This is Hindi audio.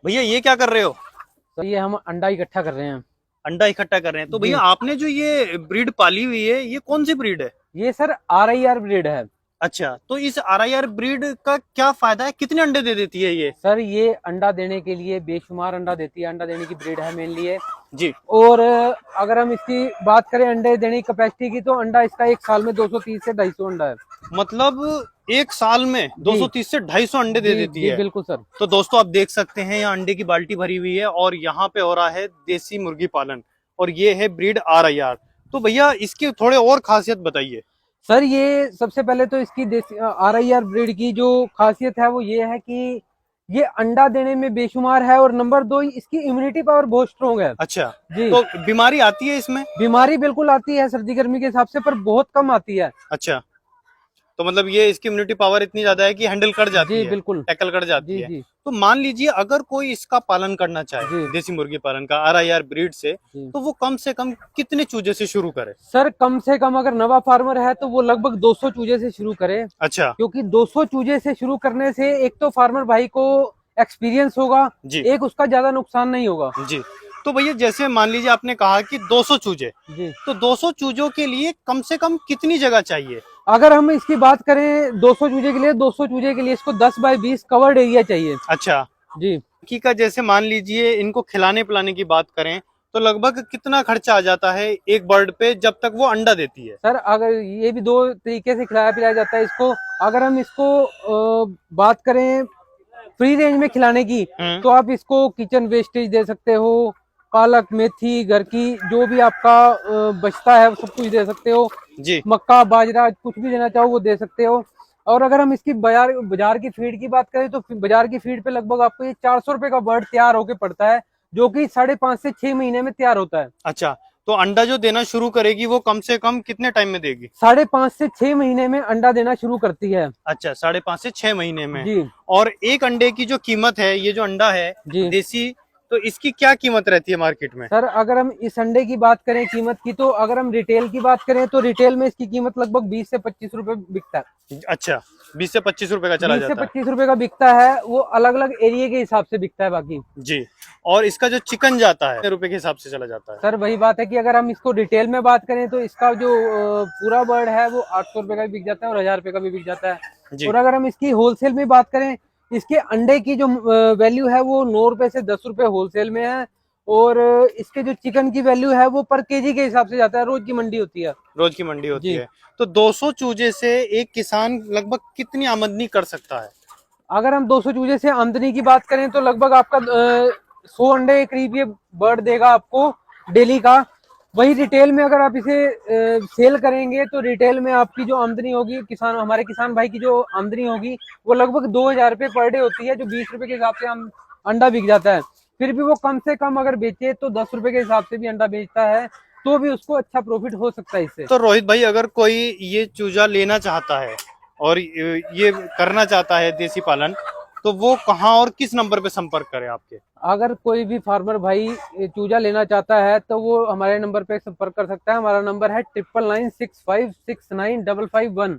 भैया ये क्या कर रहे हो? तो ये हम अंडा इकट्ठा कर रहे हैं। अंडा इकट्ठा कर रहे हैं। तो जी। भैया आपने जो ये ब्रीड पाली हुई है, ये कौन सी ब्रीड है? ये सर RIR ब्रीड है। अच्छा, तो इस RIR ब्रीड का क्या फायदा है? कितने अंडे दे देती है ये? सर ये अंडा देने के लिए बेशुमार अंडा देती है, अंडा देने की ब्रीड है मेनली ये। जी। और अगर हम इसकी बात करें अंडे देने की कैपेसिटी की, तो अंडा इसका एक साल में 230 से 250 अंडा है। मतलब एक साल में जी 230 से 250 अंडे दे जी देती जी है। बिल्कुल सर। तो दोस्तों आप देख सकते हैं यहाँ अंडे की बाल्टी भरी हुई है और यहाँ पे हो रहा है देसी मुर्गी पालन, और ये है ब्रीड RIR। तो भैया इसकी थोड़े और खासियत बताइए। सर ये सबसे पहले तो इसकी देसी RIR ब्रीड की जो खासियत है वो ये है कि ये अंडा देने में बेशुमार है, और नंबर 2 इसकी इम्यूनिटी पावर बहुत स्ट्रोंग है। अच्छा, जी। तो बीमारी आती है इसमें? बीमारी बिल्कुल आती है सर्दी गर्मी के हिसाब से, पर बहुत कम आती है। अच्छा, तो मतलब ये इसकी इम्यूनिटी पावर इतनी ज्यादा है कि हैंडल कर जाती जी है, बिल्कुल। टैकल कर जाती जी है। जी तो मान लीजिए अगर कोई इसका पालन करना चाहे, जी देसी मुर्गी पालन का RIR ब्रीड से, जी। तो वो कम से कम कितने चूजे से शुरू करे? सर कम से कम अगर नवा फार्मर है तो वो लगभग 200 चूजे से शुरू करे। अच्छा। क्योंकि 200 चूजे से शुरू करने से एक तो फार्मर भाई को एक्सपीरियंस होगा, जी एक उसका ज्यादा नुकसान नहीं होगा। जी। तो भैया जैसे मान लीजिए आपने कहा कि 200 चूजे, जी। तो 200 चूजों के लिए कम से कम कितनी जगह चाहिए? अगर हम इसकी बात करें 200 चूजे के लिए, 200 चूजे के लिए इसको 10 बाय 20 कवर्ड एरिया चाहिए। अच्छा। जी। की का जैसे मान लीजिए इनको खिलाने पिलाने की बात करें, तो लगभग कितना खर्चा आ जाता है एक बर्ड पे जब तक वो अंडा देती है? सर अगर ये भी दो तरीके से खिलाया पिलाया जाता है इसको। अगर हम इसको बात करें फ्री रेंज में खिलाने की, तो आप इसको किचन वेस्टेज दे सकते हो, पालक मेथी घर की जो भी आपका बचता है वो सब कुछ दे सकते हो। जी। मक्का बाजरा कुछ भी देना चाहो वो दे सकते हो। और अगर हम इसकी बाजार बाजार की फीड की बात करें, तो बाजार की फीड पे लगभग आपको ये 400 रुपए का बर्ड तैयार होके पड़ता है, जो कि 5.5 से 6 महीने में तैयार होता है। अच्छा, तो अंडा जो देना शुरू करेगी वो कम से कम कितने टाइम में देगी? 5.5 से 6 महीने में अंडा देना शुरू करती है। अच्छा, 5.5 से 6 महीने में। जी और एक अंडे की जो कीमत है, ये जो अंडा है जी। देसी, तो इसकी क्या कीमत रहती है मार्केट में? सर अगर हम इस अंडे की बात करें कीमत की, तो अगर हम रिटेल की बात करें तो रिटेल में इसकी कीमत लगभग 20 से 25 रुपए बिकता है। अच्छा, 20 से 25 रुपए का चला 20 से जाता है। 25 रुपए का बिकता है, वो अलग अलग एरिया के हिसाब से बिकता है बाकी। जी। और इसका जो चिकन जाता है कितने रुपए के हिसाब से चला जाता है? सर वही बात है कि अगर हम इसको रिटेल में बात करें तो इसका जो पूरा बर्ड है वो 800 रुपए का भी बिक जाता है और 1000 रुपए का भी बिक जाता है। जी। और अगर हम इसकी होलसेल में बात करें, इसके अंडे की जो वैल्यू है वो 9 रुपए से 10 रुपए होलसेल में है। और इसके जो चिकन की वैल्यू है वो पर केजी के हिसाब से जाता है, रोज की मंडी होती है। रोज की मंडी होती जी। है। तो 200 चूजे से एक किसान लगभग कितनी आमदनी कर सकता है? अगर हम 200 चूजे से आमदनी की बात करें तो लगभग आपका 100 अंडे के करीब ये बर्ड देगा आपको डेली का। वही रिटेल में अगर आप इसे सेल करेंगे तो रिटेल में आपकी जो आमदनी होगी, किसान हमारे किसान भाई की जो आमदनी होगी वो लगभग 2000 रुपये पर डे होती है, जो 20 रुपए के हिसाब से हम अंडा बिक जाता है। फिर भी वो कम से कम अगर बेचे तो 10 रुपए के हिसाब से भी अंडा बेचता है, तो भी उसको अच्छा प्रॉफिट हो सकता है इससे। तो रोहित भाई अगर कोई ये चूजा लेना चाहता है और ये करना चाहता है देसी पालन, तो वो कहाँ और किस नंबर पे संपर्क करे आपके? अगर कोई भी फार्मर भाई चूजा लेना चाहता है तो वो हमारे नंबर पे संपर्क कर सकता है। हमारा नंबर है 9996569551।